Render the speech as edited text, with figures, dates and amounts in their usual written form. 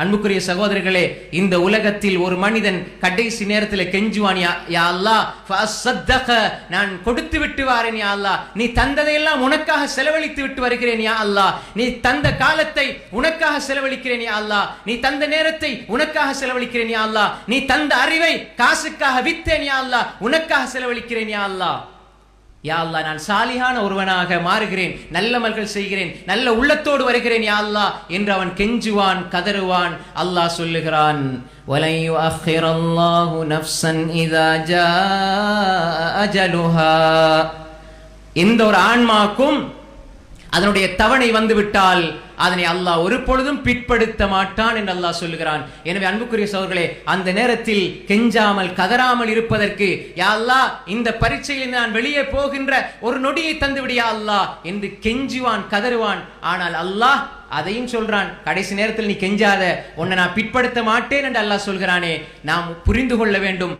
அன்புக்குரிய சகோதரர்களே, இந்த உலகத்தில் ஒரு மனிதன் கடைசி நேரத்தில் கெஞ்சுவான், யா அல்லாஹ் ஃபஅஸ்ஸத்தக, நான் கொடுத்து விட்டு வாரேன் யா அல்லாஹ், நீ தந்ததையெல்லாம் உனக்காக செலவழித்து விட்டு வருகிறேன் யா அல்லாஹ், நீ தந்த காலத்தை உனக்காக செலவழிக்கிறேன் யா அல்லாஹ், நீ தந்த நேரத்தை உனக்காக செலவழிக்கிறேன் யா அல்லாஹ், நீ தந்த அறிவை காசுக்காக வித்தேன் யா அல்லாஹ், உனக்காக செலவழிக்கிறேன் யா அல்லாஹ். யா அல்லாஹ், நான் சாலிஹான ஒருவனாக மாறுகிறேன், நல்லமல்கள் செய்கிறேன், நல்ல உள்ளத்தோடு வருகிறேன் யா அல்லாஹ் என்று அவன் கெஞ்சுவான், கதறுவான். அல்லாஹ் சொல்லுகிறான், வலன் யுஅக்கிரல்லாஹு நஃப்ஸன் இதா ஜாஅ அஜலுஹா, எந்த ஒரு ஆன்மாக்கும் அதனுடைய தவணை வந்துவிட்டால் அதனை அல்லாஹ் ஒரு பொழுதும் பிற்படுத்த மாட்டான் என்று அல்லாஹ் சொல்லுகிறான். எனவே அன்புக்குரிய சகோதரர்களே, அந்த நேரத்தில் கெஞ்சாமல் கதறாமல் இருப்பதற்கு, யா அல்லாஹ் இந்த பரீட்சையில் நான் வெளியே போகின்ற ஒரு நொடியை தந்து விடு யா அல்லாஹ் என்று கெஞ்சுவான், கதறுவான். ஆனால் அல்லாஹ் அதையும் சொல்றான், கடைசி நேரத்தில் நீ கெஞ்சாத, உன்னை நான் பிற்படுத்த மாட்டேன் என்று அல்லாஹ் சொல்கிறானே. நாம் புரிந்து கொள்ள வேண்டும்.